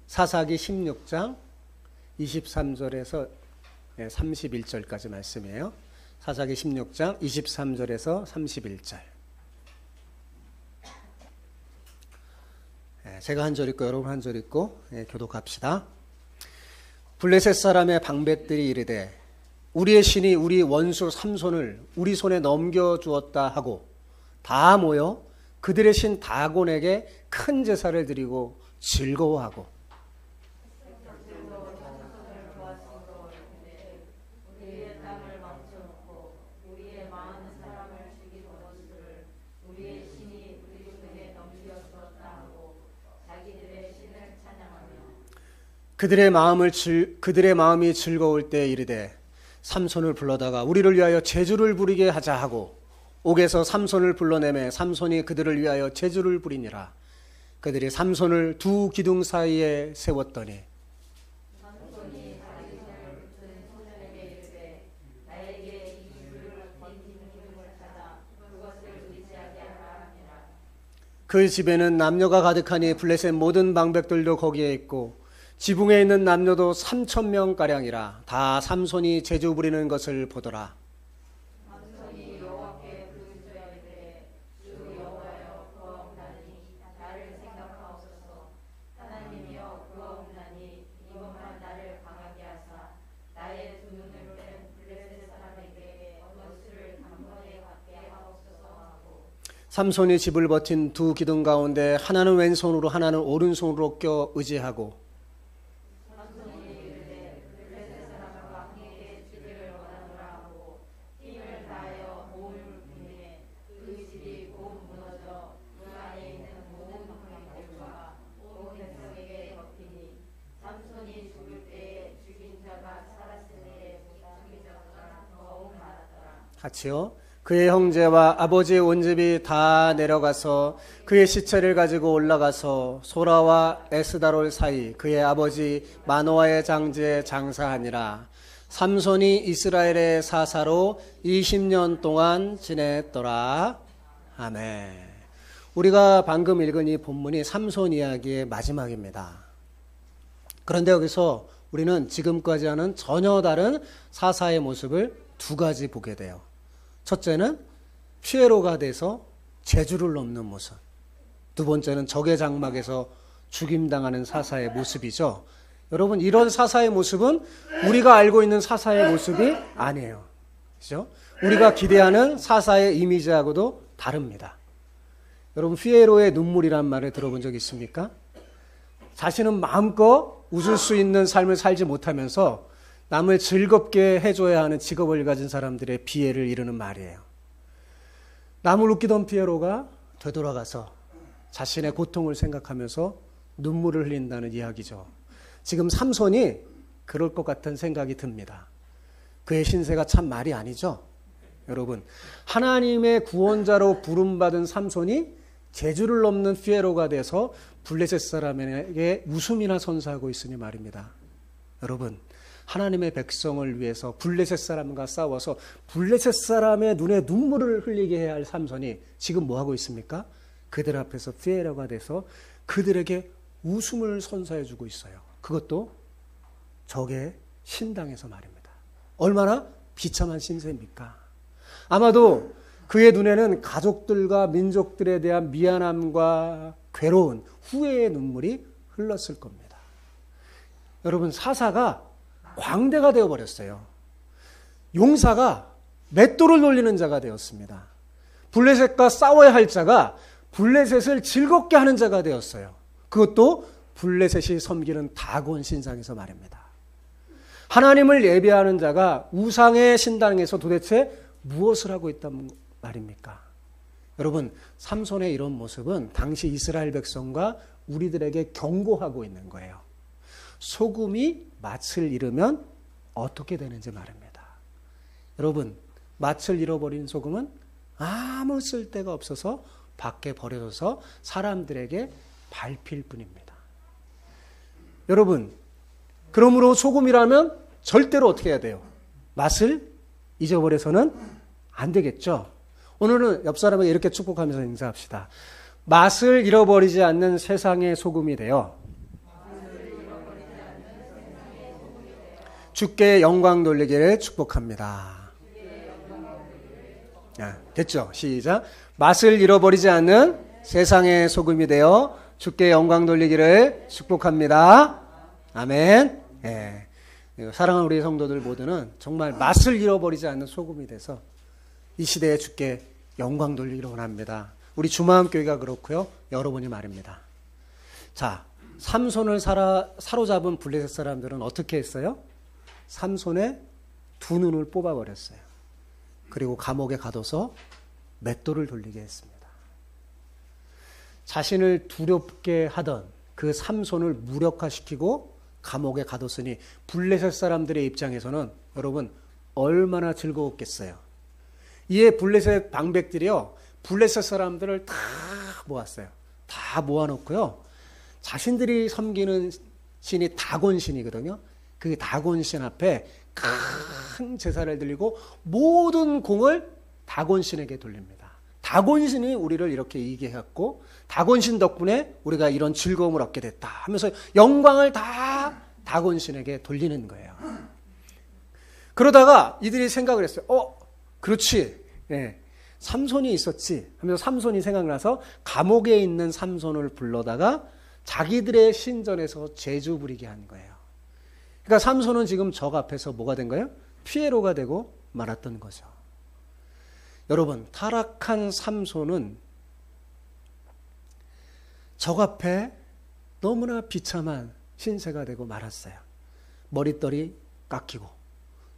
사사기 16장 23절에서 31절까지 말씀이에요. 사사기 16장 23절에서 31절. 제가 한 절 읽고 여러분 한 절 읽고 교독합시다. 블레셋 사람의 방백들이 이르되 우리의 신이 우리 원수 삼손을 우리 손에 넘겨주었다 하고 다 모여 그들의 신 다곤에게 큰 제사를 드리고 즐거워하고 그들의 마음이 즐거울 때 이르되 삼손을 불러다가 우리를 위하여 제주를 부리게 하자 하고 옥에서 삼손을 불러내매 삼손이 그들을 위하여 제주를 부리니라. 그들이 삼손을 두 기둥 사이에 세웠더니 그 집에는 남녀가 가득하니 블레셋 모든 방백들도 거기에 있고 지붕에 있는 남녀도 3,000명가량이라. 다 삼손이 제주 부리는 것을 보더라. 삼손이 여호와께 부르짖으되 주 여호와여 구하옵나니 나를 생각하옵소서. 하나님이여 구하옵나니 이것만 나를 강하게 하사 나의 두 눈을 뺀 블레셋 사람에게 원수를 단번에 받게 하옵소서 하고 삼손이 집을 버틴 두 기둥 가운데 하나는 왼손으로 하나는 오른손으로 껴 의지하고 같이요. 그의 형제와 아버지의 온 집이 다 내려가서 그의 시체를 가지고 올라가서 소라와 에스다롤 사이 그의 아버지 마노아의 장지에 장사하니라. 삼손이 이스라엘의 사사로 20년 동안 지냈더라. 아멘. 우리가 방금 읽은 이 본문이 삼손 이야기의 마지막입니다. 그런데 여기서 우리는 지금까지 하는 전혀 다른 사사의 모습을 두 가지 보게 돼요. 첫째는 피에로가 돼서 제주를 넘는 모습. 두 번째는 적의 장막에서 죽임당하는 사사의 모습이죠. 여러분, 이런 사사의 모습은 우리가 알고 있는 사사의 모습이 아니에요. 그렇죠? 우리가 기대하는 사사의 이미지하고도 다릅니다. 여러분, 피에로의 눈물이란 말을 들어본 적 있습니까? 자신은 마음껏 웃을 수 있는 삶을 살지 못하면서 남을 즐겁게 해줘야 하는 직업을 가진 사람들의 비애를 이루는 말이에요. 남을 웃기던 피에로가 되돌아가서 자신의 고통을 생각하면서 눈물을 흘린다는 이야기죠. 지금 삼손이 그럴 것 같은 생각이 듭니다. 그의 신세가 참 말이 아니죠. 여러분, 하나님의 구원자로 부름받은 삼손이 제주를 넘는 피에로가 돼서 블레셋 사람에게 웃음이나 선사하고 있으니 말입니다. 여러분, 하나님의 백성을 위해서 블레셋 사람과 싸워서 블레셋 사람의 눈에 눈물을 흘리게 해야 할 삼손이 지금 뭐하고 있습니까? 그들 앞에서 피에로가 돼서 그들에게 웃음을 선사해주고 있어요. 그것도 적의 신당에서 말입니다. 얼마나 비참한 신세입니까? 아마도 그의 눈에는 가족들과 민족들에 대한 미안함과 괴로운 후회의 눈물이 흘렀을 겁니다. 여러분, 사사가 광대가 되어버렸어요. 용사가 맷돌을 돌리는 자가 되었습니다. 블레셋과 싸워야 할 자가 블레셋을 즐겁게 하는 자가 되었어요. 그것도 블레셋이 섬기는 다곤 신상에서 말입니다. 하나님을 예배하는 자가 우상의 신당에서 도대체 무엇을 하고 있단 말입니까? 여러분, 삼손의 이런 모습은 당시 이스라엘 백성과 우리들에게 경고하고 있는 거예요. 소금이 맛을 잃으면 어떻게 되는지 말입니다. 여러분, 맛을 잃어버린 소금은 아무 쓸데가 없어서 밖에 버려져서 사람들에게 밟힐 뿐입니다. 여러분, 그러므로 소금이라면 절대로 어떻게 해야 돼요? 맛을 잊어버려서는 안 되겠죠. 오늘은 옆 사람에게 이렇게 축복하면서 인사합시다. 맛을 잃어버리지 않는 세상의 소금이 되어 주께 영광 돌리기를 축복합니다. 됐죠? 시작. 맛을 잃어버리지 않는 세상의 소금이 되어 주께 영광 돌리기를 축복합니다. 아멘. 예. 사랑하는 우리 성도들 모두는 정말 맛을 잃어버리지 않는 소금이 돼서 이 시대에 주께 영광 돌리기를 원합니다. 우리 주마음교회가 그렇고요. 여러분이 말입니다. 자, 삼손을 사로잡은 블레셋 사람들은 어떻게 했어요? 삼손의 두 눈을 뽑아버렸어요. 그리고 감옥에 가둬서 맷돌을 돌리게 했습니다. 자신을 두렵게 하던 그 삼손을 무력화시키고 감옥에 가뒀으니 블레셋 사람들의 입장에서는 여러분 얼마나 즐거웠겠어요. 이에 블레셋 방백들이요, 블레셋 사람들을 다 모았어요. 다 모아놓고요, 자신들이 섬기는 신이 다곤 신이거든요. 그 다곤 신 앞에 큰 제사를 드리고 모든 공을 다곤 신에게 돌립니다. 다곤 신이 우리를 이렇게 이기게 했고 다곤 신 덕분에 우리가 이런 즐거움을 얻게 됐다 하면서 영광을 다 다곤 신에게 돌리는 거예요. 그러다가 이들이 생각을 했어요. 그렇지. 예, 삼손이 있었지 하면서 삼손이 생각나서 감옥에 있는 삼손을 불러다가 자기들의 신전에서 제주 부리게 한 거예요. 그러니까 삼손은 지금 적 앞에서 뭐가 된 거예요? 피에로가 되고 말았던 거죠. 여러분, 타락한 삼손은 적 앞에 너무나 비참한 신세가 되고 말았어요. 머리털이 깎이고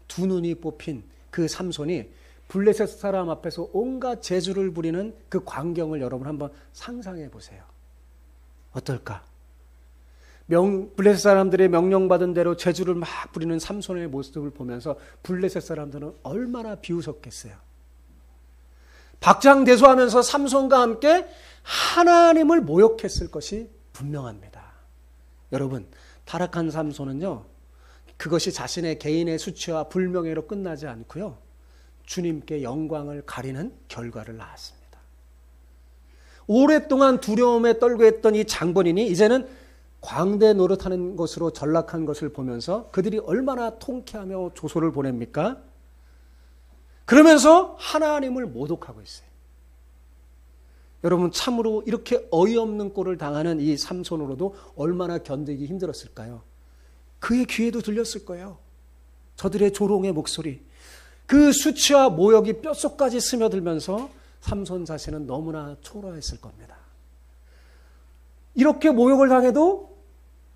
두 눈이 뽑힌 그 삼손이 블레셋 사람 앞에서 온갖 제주를 부리는 그 광경을 여러분 한번 상상해 보세요. 어떨까? 블레셋 사람들의 명령받은 대로 제주를 막 부리는 삼손의 모습을 보면서 블레셋 사람들은 얼마나 비웃었겠어요. 박장대소하면서 삼손과 함께 하나님을 모욕했을 것이 분명합니다. 여러분, 타락한 삼손은요, 그것이 자신의 개인의 수치와 불명예로 끝나지 않고요, 주님께 영광을 가리는 결과를 낳았습니다. 오랫동안 두려움에 떨고 했던 이 장본인이 이제는 광대 노릇하는 것으로 전락한 것을 보면서 그들이 얼마나 통쾌하며 조소를 보냅니까? 그러면서 하나님을 모독하고 있어요. 여러분, 참으로 이렇게 어이없는 꼴을 당하는 이 삼손으로도 얼마나 견디기 힘들었을까요? 그의 귀에도 들렸을 거예요. 저들의 조롱의 목소리. 그 수치와 모욕이 뼛속까지 스며들면서 삼손 자신은 너무나 초라했을 겁니다. 이렇게 모욕을 당해도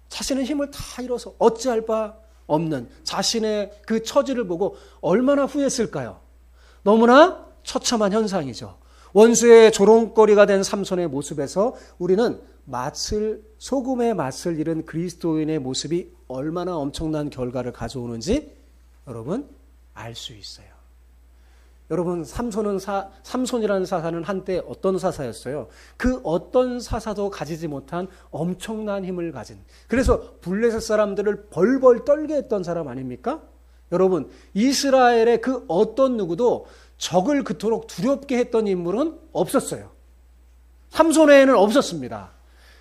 자신의 힘을 다 잃어서 어찌할 바 없는 자신의 그 처지를 보고 얼마나 후회했을까요? 너무나 처참한 현상이죠. 원수의 조롱거리가 된 삼손의 모습에서 우리는 소금의 맛을 잃은 그리스도인의 모습이 얼마나 엄청난 결과를 가져오는지 여러분 알 수 있어요. 여러분, 삼손이라는 사사는 한때 어떤 사사였어요? 그 어떤 사사도 가지지 못한 엄청난 힘을 가진, 그래서 블레셋 사람들을 벌벌 떨게 했던 사람 아닙니까? 여러분, 이스라엘의 그 어떤 누구도 적을 그토록 두렵게 했던 인물은 없었어요. 삼손 외에는 없었습니다.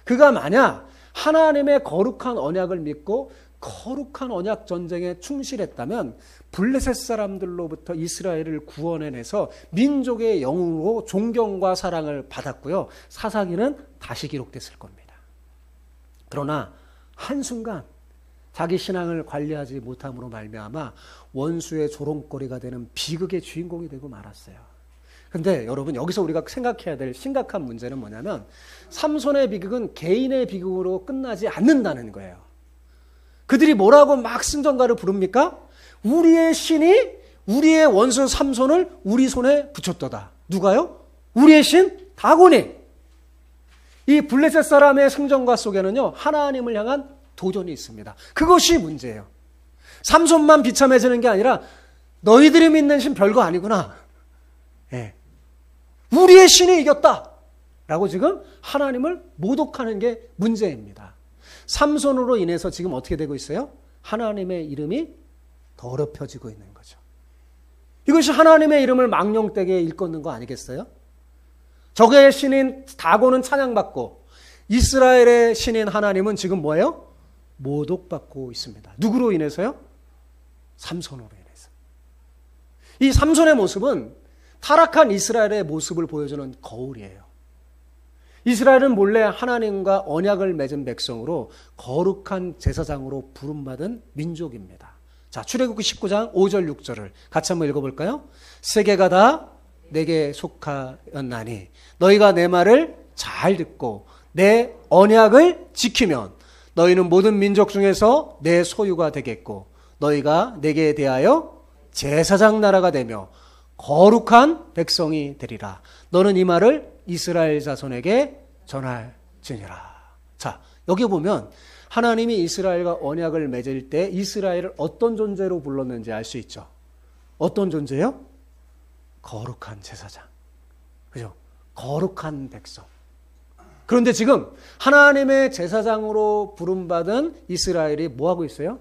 그가 만약 하나님의 거룩한 언약을 믿고 거룩한 언약 전쟁에 충실했다면 블레셋 사람들로부터 이스라엘을 구원해내서 민족의 영웅으로 존경과 사랑을 받았고요, 사사기는 다시 기록됐을 겁니다. 그러나 한순간 자기 신앙을 관리하지 못함으로 말미암아 원수의 조롱거리가 되는 비극의 주인공이 되고 말았어요. 그런데 여러분, 여기서 우리가 생각해야 될 심각한 문제는 뭐냐면 삼손의 비극은 개인의 비극으로 끝나지 않는다는 거예요. 그들이 뭐라고 막 승전가를 부릅니까? 우리의 신이 우리의 원수 삼손을 우리 손에 붙였도다. 누가요? 우리의 신 다곤이. 이 블레셋 사람의 승전가 속에는요, 하나님을 향한 도전이 있습니다. 그것이 문제예요. 삼손만 비참해지는 게 아니라 너희들이 믿는 신 별거 아니구나. 예. 우리의 신이 이겼다. 라고 지금 하나님을 모독하는 게 문제입니다. 삼손으로 인해서 지금 어떻게 되고 있어요? 하나님의 이름이 더럽혀지고 있는 거죠. 이것이 하나님의 이름을 망령되게 일컫는 거 아니겠어요? 적의 신인 다곤은 찬양받고 이스라엘의 신인 하나님은 지금 뭐예요? 모독받고 있습니다. 누구로 인해서요? 삼손으로 인해서. 이 삼손의 모습은 타락한 이스라엘의 모습을 보여주는 거울이에요. 이스라엘은 본래 하나님과 언약을 맺은 백성으로 거룩한 제사장으로 부름받은 민족입니다. 자, 출애굽기 19장 5절 6절을 같이 한번 읽어볼까요? 세계가 다 내게 속하였나니 너희가 내 말을 잘 듣고 내 언약을 지키면 너희는 모든 민족 중에서 내 소유가 되겠고 너희가 내게 대하여 제사장 나라가 되며 거룩한 백성이 되리라. 너는 이 말을 이스라엘 자손에게 전할지니라. 자, 여기 보면 하나님이 이스라엘과 언약을 맺을 때 이스라엘을 어떤 존재로 불렀는지 알 수 있죠. 어떤 존재요? 거룩한 제사장. 그죠? 거룩한 백성. 그런데 지금 하나님의 제사장으로 부름받은 이스라엘이 뭐하고 있어요?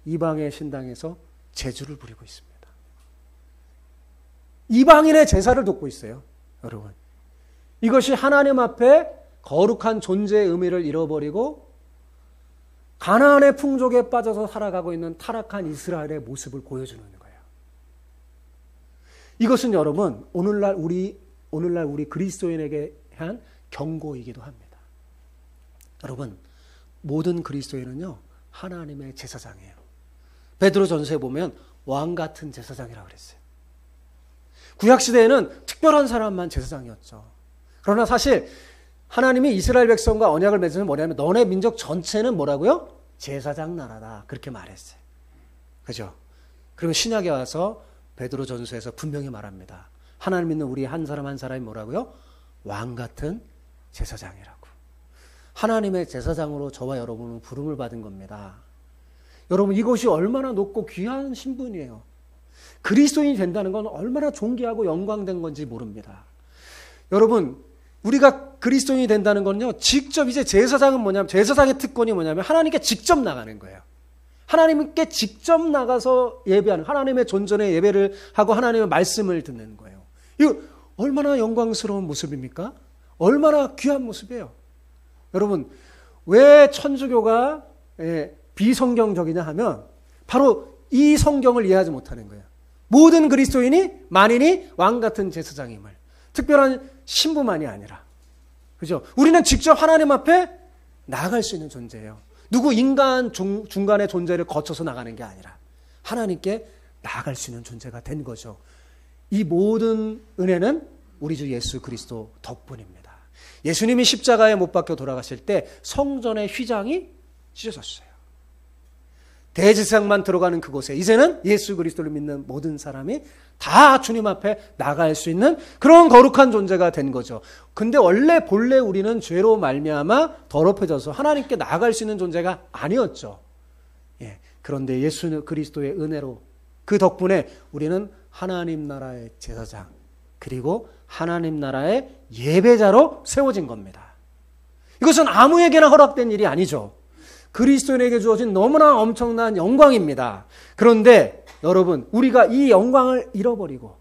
이방의 신당에서 제주를 부리고 있습니다. 이방인의 제사를 돕고 있어요. 여러분, 이것이 하나님 앞에 거룩한 존재의 의미를 잃어버리고 가나안의 풍족에 빠져서 살아가고 있는 타락한 이스라엘의 모습을 보여주는 거예요. 이것은 여러분 오늘날 우리 그리스도인에게 한 경고이기도 합니다. 여러분, 모든 그리스도인은요 하나님의 제사장이에요. 베드로전서에 보면 왕 같은 제사장이라고 그랬어요. 구약시대에는 특별한 사람만 제사장이었죠. 그러나 사실 하나님이 이스라엘 백성과 언약을 맺으면 뭐냐면 너네 민족 전체는 뭐라고요? 제사장 나라다. 그렇게 말했어요. 그죠? 그리고 신약에 와서 베드로전서에서 분명히 말합니다. 하나님 믿는 우리 한 사람 한 사람이 뭐라고요? 왕 같은 제사장이라고. 하나님의 제사장으로 저와 여러분은 부름을 받은 겁니다. 여러분, 이것이 얼마나 높고 귀한 신분이에요. 그리스도인이 된다는 건 얼마나 존귀하고 영광된 건지 모릅니다. 여러분, 우리가 그리스도인이 된다는 건요, 직접 이제 제사장은 뭐냐면, 제사장의 특권이 뭐냐면 하나님께 직접 나가는 거예요. 하나님께 직접 나가서 예배하는, 하나님의 존전에 예배를 하고 하나님의 말씀을 듣는 거예요. 이거 얼마나 영광스러운 모습입니까? 얼마나 귀한 모습이에요. 여러분, 왜 천주교가 비성경적이냐 하면 바로 이 성경을 이해하지 못하는 거예요. 모든 그리스도인이 만인이 왕 같은 제사장임을, 특별한 신부만이 아니라, 그죠? 우리는 직접 하나님 앞에 나아갈 수 있는 존재예요. 누구 인간 중간의 존재를 거쳐서 나가는 게 아니라 하나님께 나아갈 수 있는 존재가 된 거죠. 이 모든 은혜는 우리 주 예수 그리스도 덕분입니다. 예수님이 십자가에 못 박혀 돌아가실 때 성전의 휘장이 찢어졌어요. 대제사장만 들어가는 그곳에 이제는 예수 그리스도를 믿는 모든 사람이 다 주님 앞에 나갈 수 있는 그런 거룩한 존재가 된 거죠. 근데 본래 우리는 죄로 말미암아 더럽혀져서 하나님께 나아갈 수 있는 존재가 아니었죠. 그런데 예수 그리스도의 은혜로 그 덕분에 우리는 하나님 나라의 제사장 그리고 하나님 나라의 예배자로 세워진 겁니다. 이것은 아무에게나 허락된 일이 아니죠. 그리스도인에게 주어진 너무나 엄청난 영광입니다. 그런데 여러분, 우리가 이 영광을 잃어버리고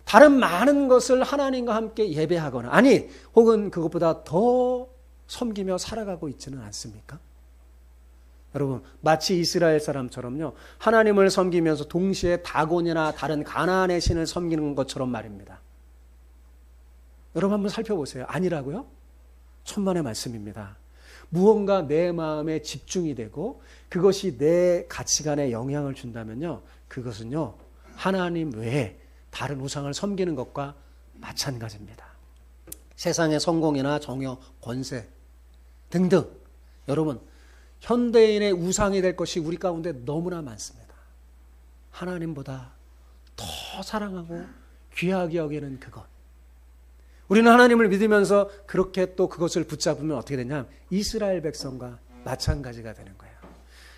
다른 많은 것을 하나님과 함께 예배하거나 아니 혹은 그것보다 더 섬기며 살아가고 있지는 않습니까? 여러분, 마치 이스라엘 사람처럼요, 하나님을 섬기면서 동시에 다곤이나 다른 가나안의 신을 섬기는 것처럼 말입니다. 여러분 한번 살펴보세요. 아니라고요? 천만의 말씀입니다. 무언가 내 마음에 집중이 되고 그것이 내 가치관에 영향을 준다면요, 그것은요 하나님 외에 다른 우상을 섬기는 것과 마찬가지입니다. 세상의 성공이나 정욕, 권세 등등, 여러분 현대인의 우상이 될 것이 우리 가운데 너무나 많습니다. 하나님보다 더 사랑하고 귀하게 여기는 그것, 우리는 하나님을 믿으면서 그렇게 또 그것을 붙잡으면 어떻게 되냐? 이스라엘 백성과 마찬가지가 되는 거예요.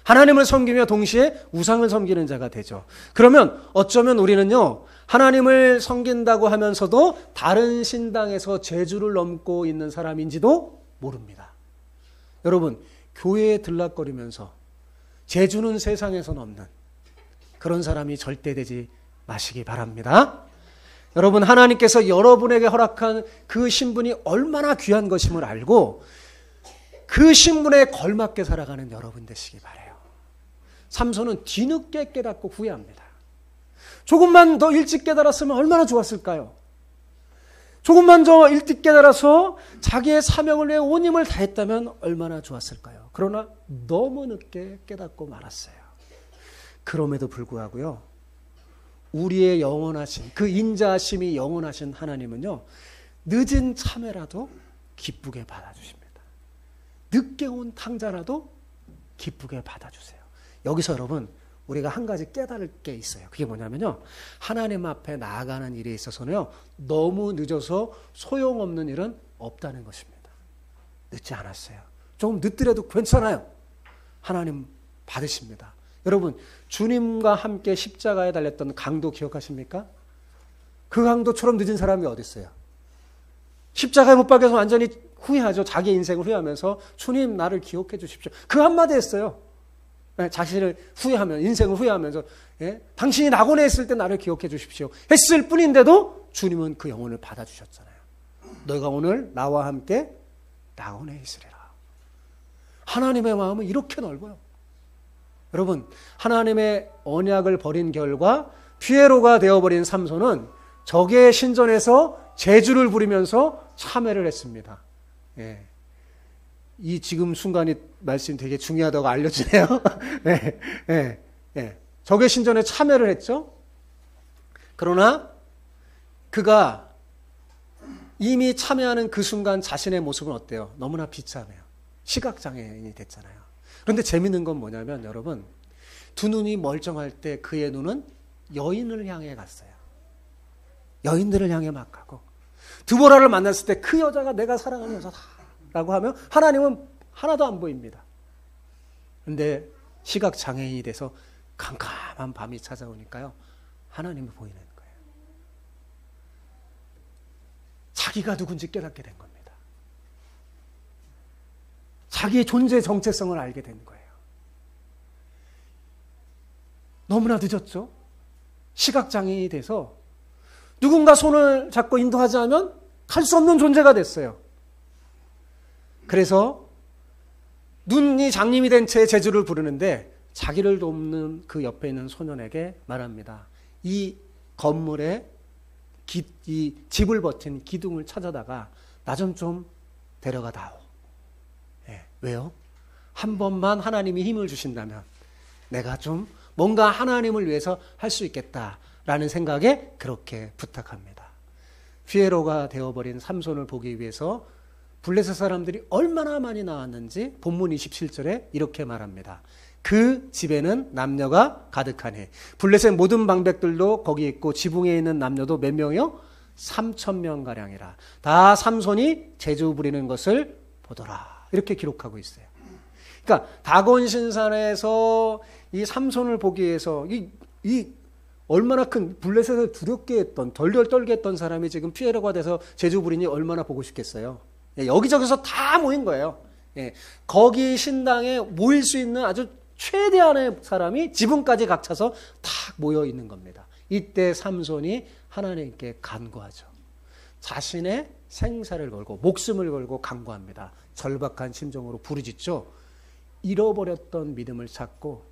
하나님을 섬기며 동시에 우상을 섬기는 자가 되죠. 그러면 어쩌면 우리는요, 하나님을 섬긴다고 하면서도 다른 신당에서 제주를 넘고 있는 사람인지도 모릅니다. 여러분, 교회에 들락거리면서 제주는 세상에서는 없는 그런 사람이 절대 되지 마시기 바랍니다. 여러분, 하나님께서 여러분에게 허락한 그 신분이 얼마나 귀한 것임을 알고 그 신분에 걸맞게 살아가는 여러분 되시기 바라요. 삼손은 뒤늦게 깨닫고 후회합니다. 조금만 더 일찍 깨달았으면 얼마나 좋았을까요? 조금만 더 일찍 깨달아서 자기의 사명을 위해 온 힘을 다했다면 얼마나 좋았을까요? 그러나 너무 늦게 깨닫고 말았어요. 그럼에도 불구하고요, 우리의 영원하신, 그 인자하심이 영원하신 하나님은요, 늦은 참회라도 기쁘게 받아주십니다. 늦게 온 탕자라도 기쁘게 받아주세요. 여기서 여러분, 우리가 한 가지 깨달을 게 있어요. 그게 뭐냐면요, 하나님 앞에 나아가는 일에 있어서는요, 너무 늦어서 소용없는 일은 없다는 것입니다. 늦지 않았어요. 조금 늦더라도 괜찮아요. 하나님 받으십니다. 여러분, 주님과 함께 십자가에 달렸던 강도 기억하십니까? 그 강도처럼 늦은 사람이 어디 있어요? 십자가에 못 박혀서 완전히 후회하죠. 자기 인생을 후회하면서 주님 나를 기억해 주십시오. 그 한마디 했어요. 자신을 후회하면, 인생을 후회하면서, 당신이 낙원에 있을 때 나를 기억해 주십시오 했을 뿐인데도 주님은 그 영혼을 받아주셨잖아요. 너희가 오늘 나와 함께 낙원에 있으리라. 하나님의 마음은 이렇게 넓어요. 여러분, 하나님의 언약을 버린 결과 피에로가 되어버린 삼손은 적의 신전에서 제주를 부리면서 참회를 했습니다. 이 지금 순간이 말씀이 되게 중요하다고 알려지네요. 적의 신전에 참회를 했죠. 그러나 그가 이미 참회하는 그 순간 자신의 모습은 어때요? 너무나 비참해요. 시각장애인이 됐잖아요. 그런데 재밌는 건 뭐냐면 여러분, 두 눈이 멀쩡할 때 그의 눈은 여인을 향해 갔어요. 여인들을 향해 막 가고, 드보라를 만났을 때 그 여자가 내가 사랑하는 여자다 라고 하면 하나님은 하나도 안 보입니다. 그런데 시각장애인이 돼서 캄캄한 밤이 찾아오니까요, 하나님이 보이는 거예요. 자기가 누군지 깨닫게 된 겁니다. 자기의 존재 정체성을 알게 된 거예요. 너무나 늦었죠. 시각장애인이 돼서 누군가 손을 잡고 인도하지 않으면 갈 수 없는 존재가 됐어요. 그래서 눈이 장님이 된 채 제주를 부르는데 자기를 돕는 그 옆에 있는 소년에게 말합니다. 이 건물에 이 집을 버틴 기둥을 찾아다가 나 좀 데려가 다오. 왜요? 한 번만 하나님이 힘을 주신다면 내가 좀 뭔가 하나님을 위해서 할 수 있겠다라는 생각에 그렇게 부탁합니다. 피에로가 되어버린 삼손을 보기 위해서 블레셋 사람들이 얼마나 많이 나왔는지 본문 27절에 이렇게 말합니다. 그 집에는 남녀가 가득하니 블레셋 모든 방백들도 거기 있고 지붕에 있는 남녀도 몇 명이요? 3,000명가량이라. 다 삼손이 제주 부리는 것을 보더라. 이렇게 기록하고 있어요. 그러니까 다곤 신산에서 이 삼손을 보기 위해서 이 얼마나 큰 블레셋을 두렵게 했던, 덜덜 떨게 했던 사람이 지금 피에로가 돼서 제주 부리니 얼마나 보고 싶겠어요. 여기저기서 다 모인 거예요. 거기 신당에 모일 수 있는 아주 최대한의 사람이 지붕까지 각차서 탁 모여 있는 겁니다. 이때 삼손이 하나님께 간구하죠. 자신의 생사를 걸고 목숨을 걸고 간구합니다. 절박한 심정으로 부르짖죠. 잃어버렸던 믿음을 찾고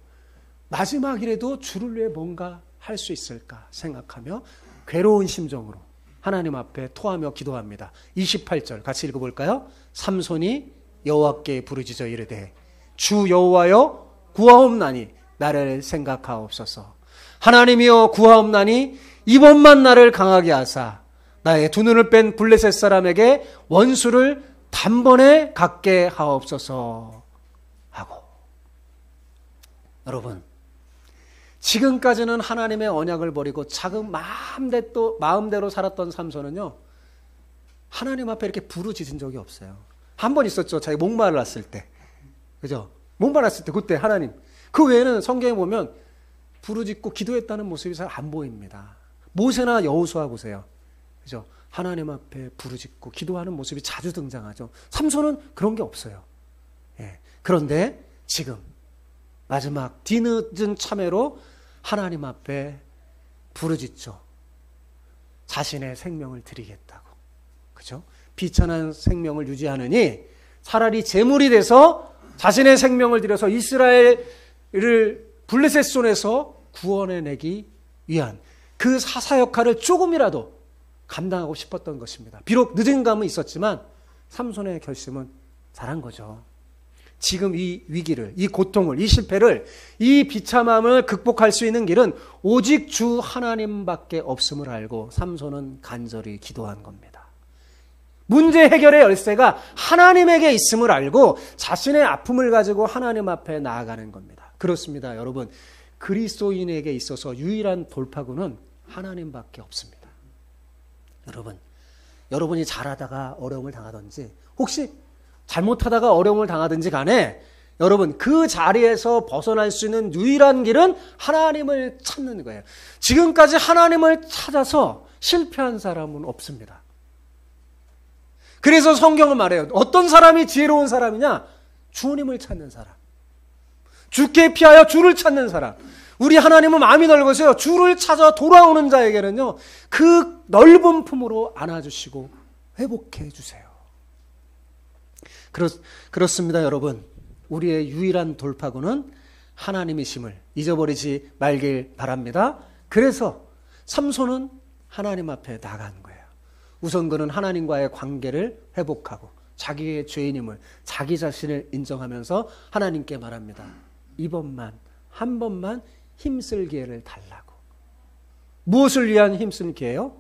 마지막이라도 주를 위해 뭔가 할 수 있을까 생각하며 괴로운 심정으로 하나님 앞에 토하며 기도합니다. 28절 같이 읽어볼까요? 삼손이 여호와께 부르짖어 이르되 주 여호와여 구하옵나니 나를 생각하옵소서. 하나님이여 구하옵나니 이번만 나를 강하게 하사 나의 두 눈을 뺀 블레셋 사람에게 원수를 단번에 갖게 하옵소서 하고. 여러분, 지금까지는 하나님의 언약을 버리고 자기 마음대로 살았던 삼손은요, 하나님 앞에 이렇게 부르짖은 적이 없어요. 한 번 있었죠. 자기 목말랐을 때. 그죠? 목말랐을 때 그때 하나님. 그 외에는 성경에 보면 부르짖고 기도했다는 모습이 잘 안 보입니다. 모세나 여호수아 보세요. 그죠? 하나님 앞에 부르짖고 기도하는 모습이 자주 등장하죠. 삼손은 그런 게 없어요. 그런데 지금 마지막 뒤늦은 참회로 하나님 앞에 부르짖죠. 자신의 생명을 드리겠다고. 그죠? 비천한 생명을 유지하느니 차라리 제물이 돼서 자신의 생명을 들여서 이스라엘을 블레셋 손에서 구원해내기 위한 그 사사 역할을 조금이라도 감당하고 싶었던 것입니다. 비록 늦은 감은 있었지만 삼손의 결심은 잘한 거죠. 지금 이 위기를, 이 고통을, 이 실패를, 이 비참함을 극복할 수 있는 길은 오직 주 하나님밖에 없음을 알고 삼손은 간절히 기도한 겁니다. 문제 해결의 열쇠가 하나님에게 있음을 알고 자신의 아픔을 가지고 하나님 앞에 나아가는 겁니다. 그렇습니다, 여러분. 그리스도인에게 있어서 유일한 돌파구는 하나님밖에 없습니다. 여러분이 잘하다가 어려움을 당하든지 혹시 잘못하다가 어려움을 당하든지 간에 여러분 그 자리에서 벗어날 수 있는 유일한 길은 하나님을 찾는 거예요. 지금까지 하나님을 찾아서 실패한 사람은 없습니다. 그래서 성경은 말해요. 어떤 사람이 지혜로운 사람이냐? 주님을 찾는 사람. 주께 피하여 주를 찾는 사람. 우리 하나님은 마음이 넓으세요. 주를 찾아 돌아오는 자에게는요, 그 넓은 품으로 안아주시고 회복해 주세요. 그렇습니다, 여러분. 우리의 유일한 돌파구는 하나님이심을 잊어버리지 말길 바랍니다. 그래서 삼손은 하나님 앞에 나간 거예요. 우선 그는 하나님과의 관계를 회복하고 자기의 죄인임을, 자기 자신을 인정하면서 하나님께 말합니다. 이번만, 한 번만 힘쓸 기회를 달라고. 무엇을 위한 힘쓸 기회요?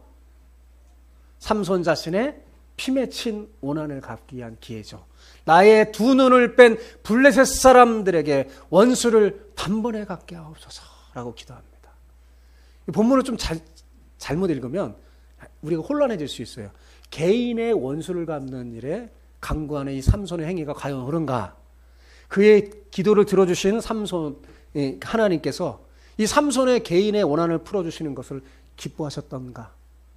삼손 자신의 피 맺힌 오난을 갚기 위한 기회죠. 나의 두 눈을 뺀 블레셋 사람들에게 원수를 단번에 갚게 하옵소서라고 기도합니다. 이 본문을 좀 잘못 읽으면 우리가 혼란해질 수 있어요. 개인의 원수를 갚는 일에 강구하는 이 삼손의 행위가 과연 옳은가? 그의 기도를 들어주신 삼손 하나님께서 이 삼손의 개인의 원한을 풀어주시는 것을 기뻐하셨던가?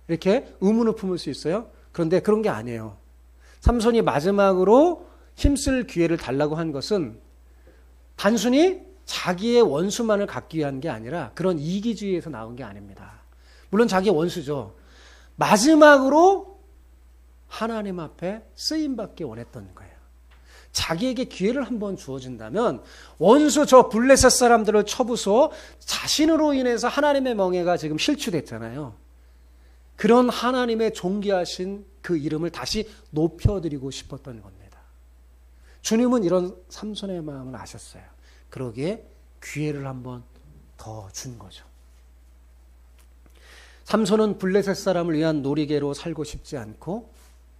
이렇게 의문을 품을 수 있어요. 그런데 그런 게 아니에요. 삼손이 마지막으로 힘쓸 기회를 달라고 한 것은 단순히 자기의 원수만을 갚기 위한 게 아니라 그런 이기주의에서 나온 게 아닙니다. 물론 자기의 원수죠. 마지막으로 하나님 앞에 쓰임받기 원했던 거예요. 자기에게 기회를 한번 주어진다면 원수 저 블레셋 사람들을 쳐부숴 자신으로 인해서 하나님의 멍에가 지금 실추됐잖아요. 그런 하나님의 존귀하신 그 이름을 다시 높여드리고 싶었던 겁니다. 주님은 이런 삼손의 마음을 아셨어요. 그러기에 기회를 한번 더 준 거죠. 삼손은 블레셋 사람을 위한 놀이개로 살고 싶지 않고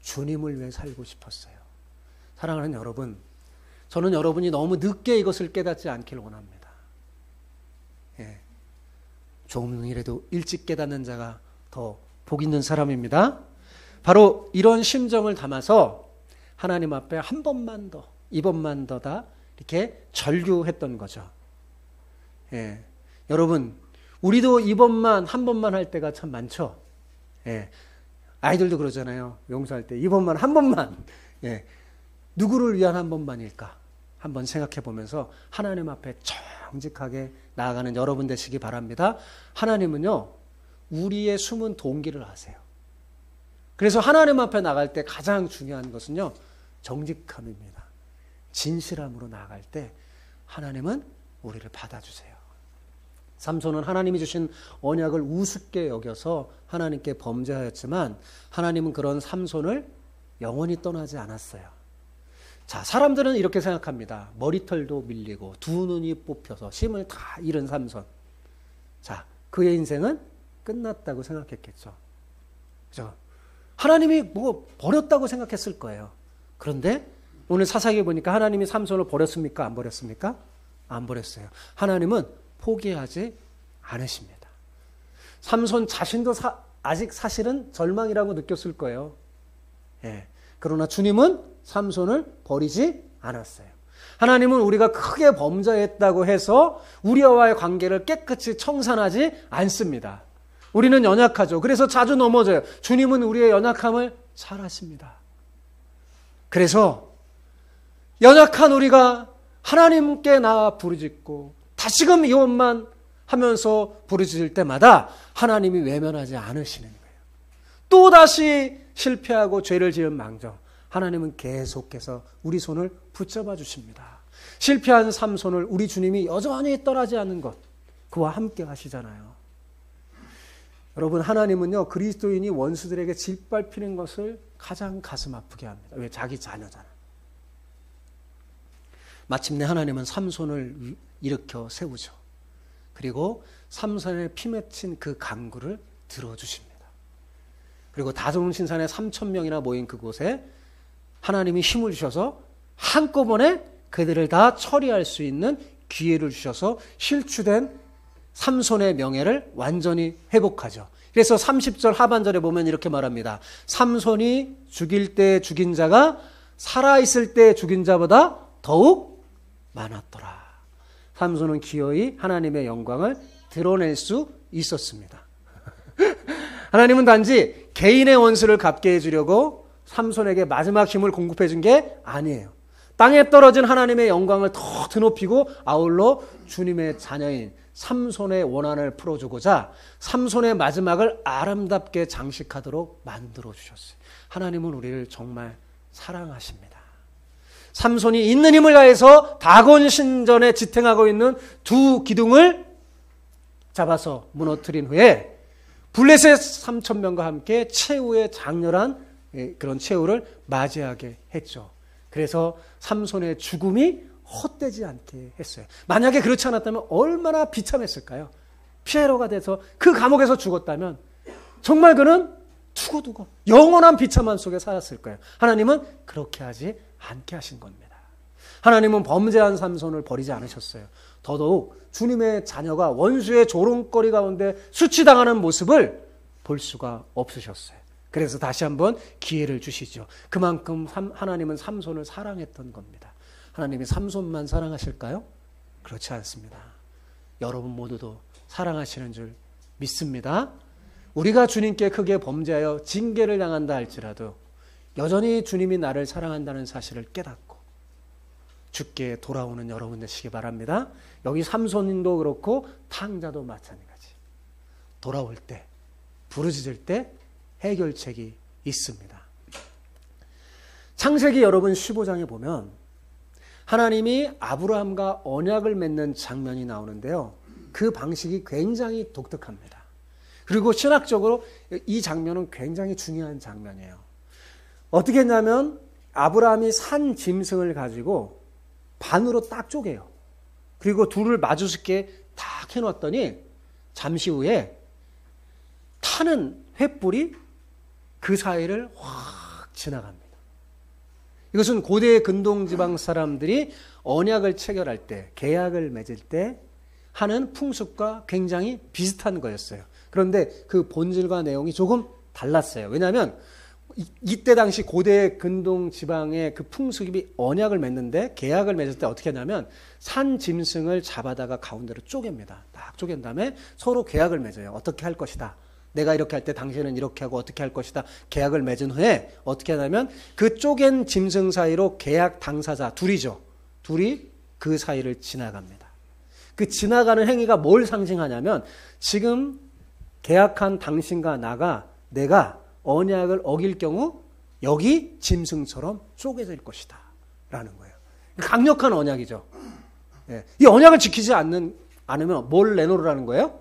주님을 위해 살고 싶었어요. 사랑하는 여러분, 저는 여러분이 너무 늦게 이것을 깨닫지 않기를 원합니다. 조금이라도 일찍 깨닫는 자가 더 복 있는 사람입니다. 바로 이런 심정을 담아서 하나님 앞에 한 번만 더, 이번만 더다 이렇게 절규했던 거죠. 여러분, 우리도 이번만, 한 번만 할 때가 참 많죠. 아이들도 그러잖아요. 용서할 때 이번만, 한 번만. 누구를 위한 한 번만일까? 한번 생각해 보면서 하나님 앞에 정직하게 나아가는 여러분 되시기 바랍니다. 하나님은요, 우리의 숨은 동기를 아세요. 그래서 하나님 앞에 나갈 때 가장 중요한 것은요, 정직함입니다. 진실함으로 나아갈 때 하나님은 우리를 받아주세요. 삼손은 하나님이 주신 언약을 우습게 여겨서 하나님께 범죄하였지만 하나님은 그런 삼손을 영원히 떠나지 않았어요. 자, 사람들은 이렇게 생각합니다. 머리털도 밀리고 두 눈이 뽑혀서 힘을 다 잃은 삼손. 자, 그의 인생은 끝났다고 생각했겠죠. 그죠? 하나님이 뭐 버렸다고 생각했을 거예요. 그런데 오늘 사사기에 보니까 하나님이 삼손을 버렸습니까? 안 버렸습니까? 안 버렸어요. 하나님은 포기하지 않으십니다. 삼손 자신도 아직 사실은 절망이라고 느꼈을 거예요. 그러나 주님은 삼손을 버리지 않았어요. 하나님은 우리가 크게 범죄했다고 해서 우리와의 관계를 깨끗이 청산하지 않습니다. 우리는 연약하죠. 그래서 자주 넘어져요. 주님은 우리의 연약함을 잘 아십니다. 그래서 연약한 우리가 하나님께 나와 부르짖고 다시금 이원만 하면서 부르짖을 때마다 하나님이 외면하지 않으시는 거예요. 또다시 실패하고 죄를 지은 망정 하나님은 계속해서 우리 손을 붙잡아 주십니다. 실패한 삼손을 우리 주님이 여전히 떠나지 않는 것, 그와 함께 하시잖아요. 여러분, 하나님은요, 그리스도인이 원수들에게 짓밟히는 것을 가장 가슴 아프게 합니다. 왜? 자기 자녀잖아. 마침내 하나님은 삼손을 일으켜 세우죠. 그리고 삼손의 피 맺힌 그 강구를 들어주십니다. 그리고 다중신산에 3,000명이나 모인 그곳에 하나님이 힘을 주셔서 한꺼번에 그들을 다 처리할 수 있는 기회를 주셔서 실추된 삼손의 명예를 완전히 회복하죠. 그래서 30절 하반절에 보면 이렇게 말합니다. 삼손이 죽일 때 죽인 자가 살아있을 때 죽인 자보다 더욱 많았더라. 삼손은 기어이 하나님의 영광을 드러낼 수 있었습니다. 하나님은 단지 개인의 원수를 갚게 해주려고 삼손에게 마지막 힘을 공급해 준 게 아니에요. 땅에 떨어진 하나님의 영광을 더 드높이고 아울러 주님의 자녀인 삼손의 원한을 풀어주고자 삼손의 마지막을 아름답게 장식하도록 만들어주셨어요. 하나님은 우리를 정말 사랑하십니다. 삼손이 있는 힘을 다해서 다곤 신전에 지탱하고 있는 두 기둥을 잡아서 무너뜨린 후에 블레셋 3,000명과 함께 최후의 장렬한 그런 최후를 맞이하게 했죠. 그래서 삼손의 죽음이 헛되지 않게 했어요. 만약에 그렇지 않았다면 얼마나 비참했을까요? 피에로가 돼서 그 감옥에서 죽었다면 정말 그는 두고두고 영원한 비참함 속에 살았을 거예요. 하나님은 그렇게 하지 않게 하신 겁니다. 하나님은 범죄한 삼손을 버리지 않으셨어요. 더더욱 주님의 자녀가 원수의 조롱거리 가운데 수치당하는 모습을 볼 수가 없으셨어요. 그래서 다시 한번 기회를 주시죠. 그만큼 하나님은 삼손을 사랑했던 겁니다. 하나님이 삼손만 사랑하실까요? 그렇지 않습니다. 여러분 모두도 사랑하시는 줄 믿습니다. 우리가 주님께 크게 범죄하여 징계를 당한다 할지라도 여전히 주님이 나를 사랑한다는 사실을 깨닫고 주께 돌아오는 여러분 되시기 바랍니다. 여기 삼손도 그렇고 탕자도 마찬가지. 돌아올 때, 부르짖을 때 해결책이 있습니다. 창세기 여러분 15장에 보면 하나님이 아브라함과 언약을 맺는 장면이 나오는데요. 그 방식이 굉장히 독특합니다. 그리고 신학적으로 이 장면은 굉장히 중요한 장면이에요. 어떻게 했냐면 아브라함이 산 짐승을 가지고 반으로 딱 쪼개요. 그리고 둘을 마주스게 딱 해놨더니 잠시 후에 타는 횃불이 그 사이를 확 지나갑니다. 이것은 고대 근동지방 사람들이 언약을 체결할 때, 계약을 맺을 때 하는 풍습과 굉장히 비슷한 거였어요. 그런데 그 본질과 내용이 조금 달랐어요. 왜냐하면 이때 당시 고대 근동지방의 그 풍습이 언약을 맺는데 계약을 맺을 때 어떻게 하냐면 산 짐승을 잡아다가 가운데로 쪼갭니다. 딱 쪼갠 다음에 서로 계약을 맺어요. 어떻게 할 것이다. 내가 이렇게 할 때 당신은 이렇게 하고 어떻게 할 것이다. 계약을 맺은 후에 어떻게 하냐면 그 쪼갠 짐승 사이로 계약 당사자 둘이죠. 둘이 그 사이를 지나갑니다. 그 지나가는 행위가 뭘 상징하냐면 지금 계약한 당신과 내가 언약을 어길 경우 여기 짐승처럼 쪼개질 것이다 라는 거예요. 강력한 언약이죠. 이 언약을 지키지 않으면 뭘 내놓으라는 거예요?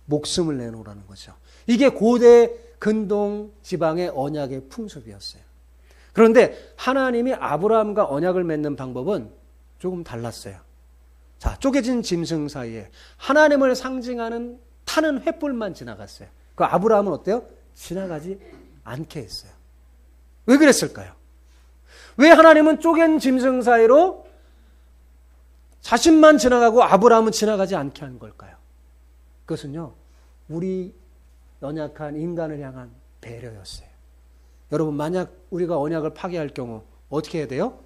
목숨을 내놓으라는 거죠. 이게 고대 근동 지방의 언약의 풍습이었어요. 그런데 하나님이 아브라함과 언약을 맺는 방법은 조금 달랐어요. 자, 쪼개진 짐승 사이에 하나님을 상징하는 타는 횃불만 지나갔어요. 그 아브라함은 어때요? 지나가지 않게 했어요. 왜 그랬을까요? 왜 하나님은 쪼갠 짐승 사이로 자신만 지나가고 아브라함은 지나가지 않게 한 걸까요? 그것은요, 우리 연약한 인간을 향한 배려였어요. 여러분, 만약 우리가 언약을 파괴할 경우 어떻게 해야 돼요?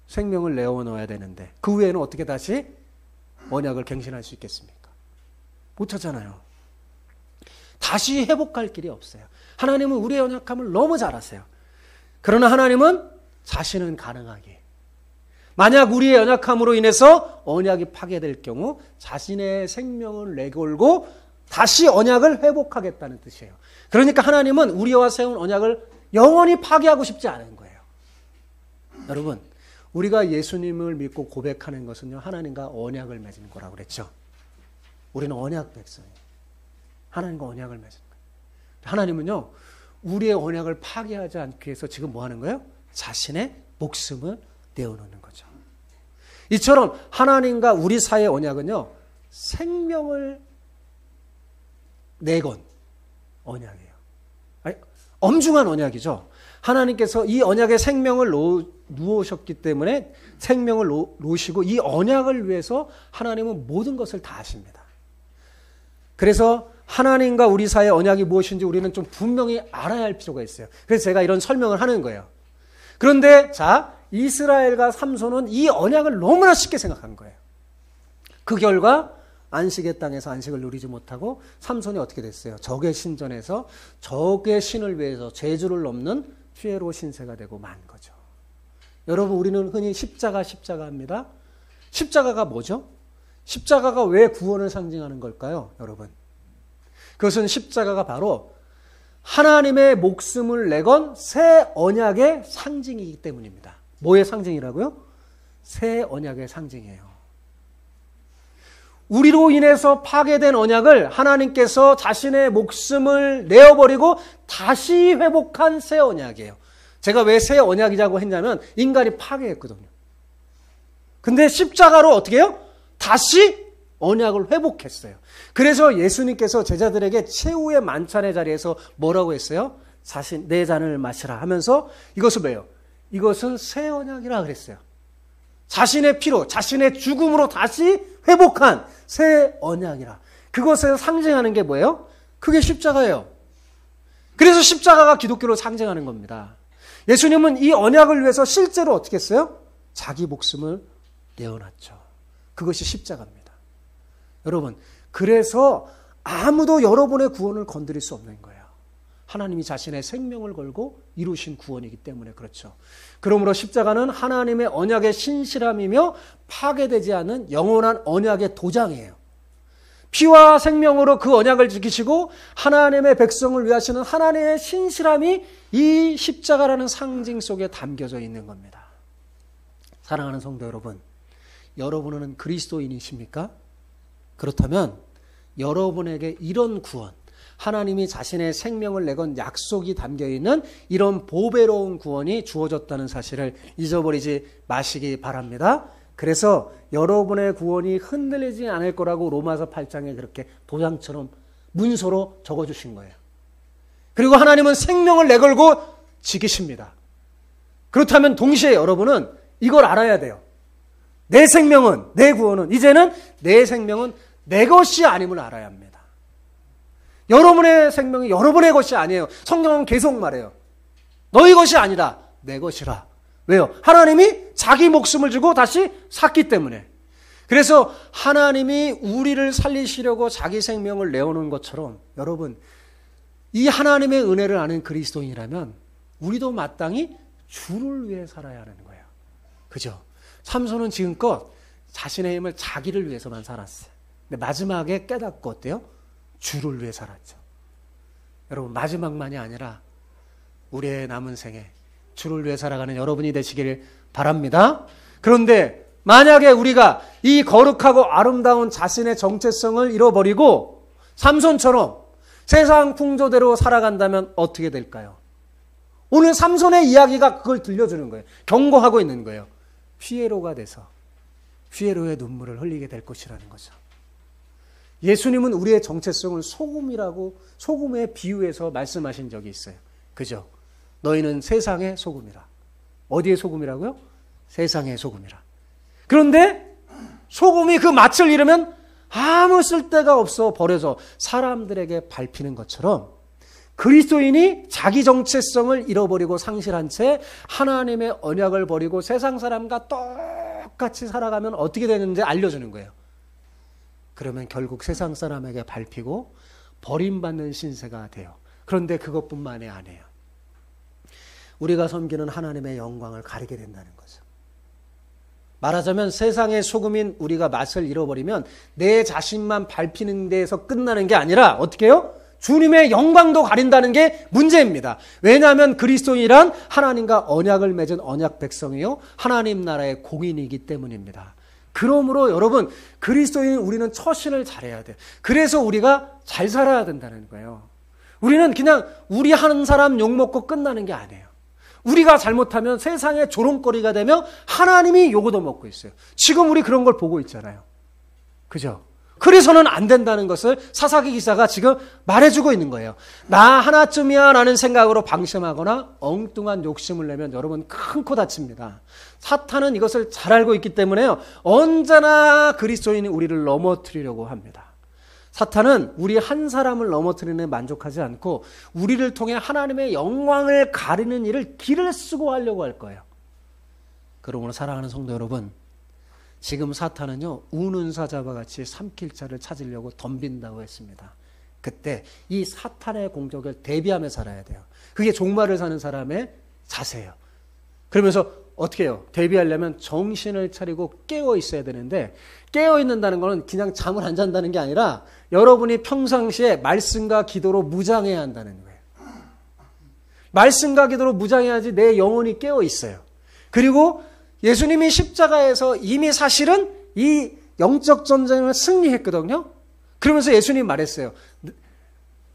생명을 내어놓아야 되는데 그 후에는 어떻게 다시 언약을 갱신할 수 있겠습니까? 못하잖아요. 다시 회복할 길이 없어요. 하나님은 우리의 연약함을 너무 잘 아세요. 그러나 하나님은 자신은 가능하게, 만약 우리의 연약함으로 인해서 언약이 파괴될 경우 자신의 생명을 내걸고 다시 언약을 회복하겠다는 뜻이에요. 그러니까 하나님은 우리와 세운 언약을 영원히 파괴하고 싶지 않은 거예요. 여러분, 우리가 예수님을 믿고 고백하는 것은요, 하나님과 언약을 맺는 거라고 그랬죠. 우리는 언약 백성이에요. 하나님과 언약을 맺는 거예요. 하나님은요, 우리의 언약을 파괴하지 않기 위해서 지금 뭐 하는 거예요? 자신의 목숨을 내어놓는 거죠. 이처럼 하나님과 우리 사이의 언약은요, 생명을 내건 언약이에요. 아니, 엄중한 언약이죠. 하나님께서 이 언약에 생명을 놓으셨기 때문에 생명을 놓으시고 이 언약을 위해서 하나님은 모든 것을 다 하십니다. 그래서 하나님과 우리 사이의 언약이 무엇인지 우리는 좀 분명히 알아야 할 필요가 있어요. 그래서 제가 이런 설명을 하는 거예요. 그런데 자, 이스라엘과 삼손은 이 언약을 너무나 쉽게 생각한 거예요. 그 결과 안식의 땅에서 안식을 누리지 못하고 삼손이 어떻게 됐어요? 적의 신전에서 적의 신을 위해서 제주를 넘는 피에로 신세가 되고 만 거죠. 여러분, 우리는 흔히 십자가 합니다. 십자가가 뭐죠? 십자가가 왜 구원을 상징하는 걸까요, 여러분? 그것은 십자가가 바로 하나님의 목숨을 내건 새 언약의 상징이기 때문입니다. 뭐의 상징이라고요? 새 언약의 상징이에요. 우리로 인해서 파괴된 언약을 하나님께서 자신의 목숨을 내어버리고 다시 회복한 새 언약이에요. 제가 왜 새 언약이라고 했냐면 인간이 파괴했거든요. 근데 십자가로 어떻게 해요? 다시 언약을 회복했어요. 그래서 예수님께서 제자들에게 최후의 만찬의 자리에서 뭐라고 했어요? 내 잔을 마시라 하면서 이것을 뭐예요? 이것은 새 언약이라 그랬어요. 자신의 피로, 자신의 죽음으로 다시 회복한 새 언약이라. 그것을 상징하는 게 뭐예요? 그게 십자가예요. 그래서 십자가가 기독교를 상징하는 겁니다. 예수님은 이 언약을 위해서 실제로 어떻게 했어요? 자기 목숨을 내어놨죠. 그것이 십자가입니다. 여러분, 그래서 아무도 여러분의 구원을 건드릴 수 없는 거예요. 하나님이 자신의 생명을 걸고 이루신 구원이기 때문에 그렇죠. 그러므로 십자가는 하나님의 언약의 신실함이며 파괴되지 않는 영원한 언약의 도장이에요. 피와 생명으로 그 언약을 지키시고 하나님의 백성을 위하시는 하나님의 신실함이 이 십자가라는 상징 속에 담겨져 있는 겁니다. 사랑하는 성도 여러분, 여러분은 그리스도인이십니까? 그렇다면 여러분에게 이런 구원, 하나님이 자신의 생명을 내건 약속이 담겨있는 이런 보배로운 구원이 주어졌다는 사실을 잊어버리지 마시기 바랍니다. 그래서 여러분의 구원이 흔들리지 않을 거라고 로마서 8장에 그렇게 도장처럼 문서로 적어주신 거예요. 그리고 하나님은 생명을 내걸고 지키십니다. 그렇다면 동시에 여러분은 이걸 알아야 돼요. 내 생명은, 내 구원은, 이제는 내 생명은 내 것이 아님을 알아야 합니다. 여러분의 생명이 여러분의 것이 아니에요. 성경은 계속 말해요. 너희 것이 아니다. 내 것이라. 왜요? 하나님이 자기 목숨을 주고 다시 샀기 때문에. 그래서 하나님이 우리를 살리시려고 자기 생명을 내어놓은 것처럼 여러분, 이 하나님의 은혜를 아는 그리스도인이라면 우리도 마땅히 주를 위해 살아야 하는 거예요. 그죠? 삼손은 지금껏 자신의 힘을 자기를 위해서만 살았어요. 근데 마지막에 깨닫고 어때요? 주를 위해 살았죠. 여러분, 마지막만이 아니라 우리의 남은 생에 주를 위해 살아가는 여러분이 되시길 바랍니다. 그런데 만약에 우리가 이 거룩하고 아름다운 자신의 정체성을 잃어버리고 삼손처럼 세상 풍조대로 살아간다면 어떻게 될까요? 오늘 삼손의 이야기가 그걸 들려주는 거예요. 경고하고 있는 거예요. 피에로가 돼서 피에로의 눈물을 흘리게 될 것이라는 거죠. 예수님은 우리의 정체성을 소금에 비유해서 말씀하신 적이 있어요. 그죠? 너희는 세상의 소금이라. 어디의 소금이라고요? 세상의 소금이라. 그런데 소금이 그 맛을 잃으면 아무 쓸데가 없어 버려서 사람들에게 밟히는 것처럼 그리스도인이 자기 정체성을 잃어버리고 상실한 채 하나님의 언약을 버리고 세상 사람과 똑같이 살아가면 어떻게 되는지 알려주는 거예요. 그러면 결국 세상 사람에게 밟히고 버림받는 신세가 돼요. 그런데 그것뿐만이 아니에요. 우리가 섬기는 하나님의 영광을 가리게 된다는 거죠. 말하자면 세상의 소금인 우리가 맛을 잃어버리면 내 자신만 밟히는 데에서 끝나는 게 아니라 어떻게 해요? 주님의 영광도 가린다는 게 문제입니다. 왜냐하면 그리스도인이란 하나님과 언약을 맺은 언약 백성이요 하나님 나라의 공인이기 때문입니다. 그러므로 여러분, 그리스도인 우리는 처신을 잘해야 돼요. 그래서 우리가 잘 살아야 된다는 거예요. 우리는 그냥 우리 한 사람 욕먹고 끝나는 게 아니에요. 우리가 잘못하면 세상의 조롱거리가 되며 하나님이 욕을 얻어먹고 있어요. 지금 우리 그런 걸 보고 있잖아요. 그죠? 그래서는 안 된다는 것을 사사기 기사가 지금 말해주고 있는 거예요. 나 하나쯤이야 라는 생각으로 방심하거나 엉뚱한 욕심을 내면 여러분 큰 코 다칩니다. 사탄은 이것을 잘 알고 있기 때문에요. 언제나 그리스도인이 우리를 넘어뜨리려고 합니다. 사탄은 우리 한 사람을 넘어뜨리는 데 만족하지 않고 우리를 통해 하나님의 영광을 가리는 일을 길을 쓰고 하려고 할 거예요. 그러므로 사랑하는 성도 여러분, 지금 사탄은요, 우는 사자와 같이 삼킬 자를 찾으려고 덤빈다고 했습니다. 그때 이 사탄의 공격을 대비하며 살아야 돼요. 그게 종말을 사는 사람의 자세예요. 그러면서 어떻게 해요? 대비하려면 정신을 차리고 깨어 있어야 되는데, 깨어 있는다는 것은 그냥 잠을 안 잔다는 게 아니라 여러분이 평상시에 말씀과 기도로 무장해야 한다는 거예요. 말씀과 기도로 무장해야지 내 영혼이 깨어 있어요. 그리고 예수님이 십자가에서 이미 사실은 이 영적 전쟁을 승리했거든요. 그러면서 예수님 말했어요.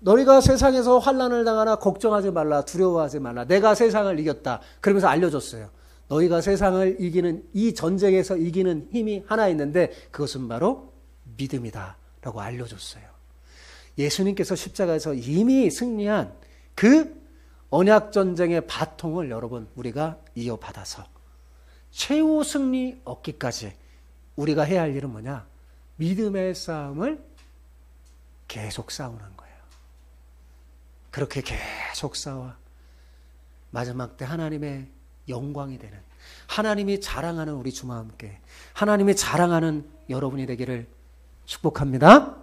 너희가 세상에서 환난을 당하나 걱정하지 말라, 두려워하지 말라. 내가 세상을 이겼다. 그러면서 알려줬어요. 너희가 세상을 이기는, 이 전쟁에서 이기는 힘이 하나 있는데 그것은 바로 믿음이다 라고 알려줬어요. 예수님께서 십자가에서 이미 승리한 그 언약 전쟁의 바통을 여러분 우리가 이어받아서 최후 승리 얻기까지 우리가 해야 할 일은 뭐냐? 믿음의 싸움을 계속 싸우는 거예요. 그렇게 계속 싸워 마지막 때 하나님의 영광이 되는, 하나님이 자랑하는 우리 주와 함께 하나님이 자랑하는 여러분이 되기를 축복합니다.